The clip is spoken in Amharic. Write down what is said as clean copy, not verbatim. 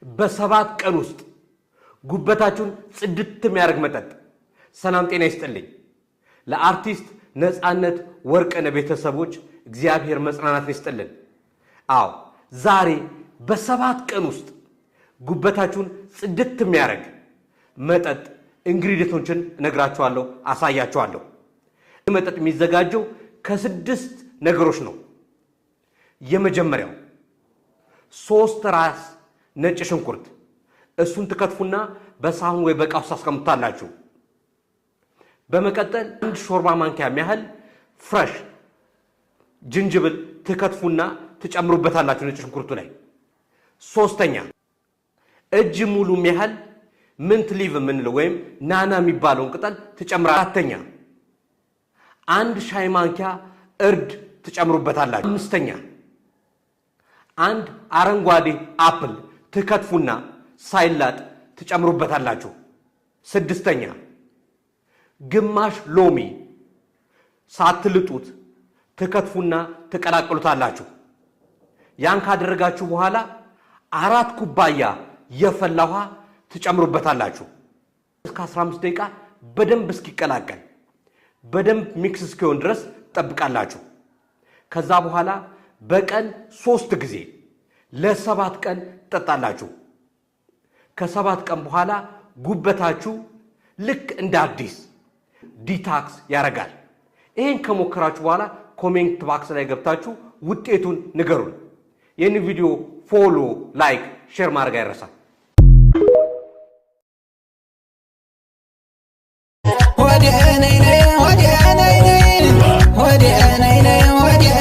በሰባት ቀን ውስጥ ጉበታችሁን ጽድት የሚያደርግ መጠጥ። ሰላም ጤና ይስጥልኝ። ለአርቲስት ነፃነት ወርቅነህ ቤተሰቦች እግዚአብሔር መጽናናትን ይስጥልን። አዎ ዛሬ በሰባት ቀን ውስጥ ጉበታችሁን ጽድት የሚያደርግ መጠጥ ኢንግሪዲየንቶችን እነግራችኋለሁ፣ አሳያችኋለሁ። ይህ መጠጥ የሚዘጋጀው ከስድስት ነገሮች ነው። የመጀመሪያው 3 ራስ ነጭ ሽንኩርት፣ እሱን ትከትፉና በሳህን ወይ በዕቃ ውስጥ ታስቀምጣላችሁ። በመቀጠል 1 ሾርባ ማንኪያ ያህል ፍሬሽ ጅንጅብል ትከትፉና ትጨምሩበታላችሁ ነጭ ሽንኩርቱ ላይ። ሶስተኛ እጅ ሙሉ ያህል ምንት ሊቭ የምንለው ወይም ናና የሚባለውን ቅጠል ትጨምራ። አራተኛ 1 ሻይ ማንኪያ እርድ ትጨምሩበታላችሁ። አምስተኛ 1 አረንጓዴ አፕል ትከትፉና ሳይላጥ ትጨምሩበታላችሁ። ስድስተኛ ግማሽ ሎሚ ሳትልጡት ትከትፉና ትቀላቅሉታላችሁ። ያን ካደረጋችሁ በኋላ 4 ኩባያ የፈላ ውሃ ትጨምሩበታላችሁ። እስከ 15 ደቂቃ በደንብ እስኪቀላቀል በደንብ ሚክስ እስኪሆን ድረስ ትጠብቃላችሁ። ከዛ በኋላ በቀን 3 ጊዜ ለ7 ቀን ትጠጣላችሁ። ከ7 ቀን በኋላ ጉበታችሁ ልክ እንደ አዲስ ዲታክስ ያደርጋል። ይህን ከሞከራችሁ በኋላ ኮሜንት ባክስ ላይ ገብታችሁ ውጤቱን ንገሩን። ይህን ቪዲዮ ፎሎ፣ ላይክ፣ ሼር ማድረግ አይረሳም። ወዲያ ነይ ነይ ወዲያ ነይ ነይ ወዲያ ነይ ነይ ወዲያ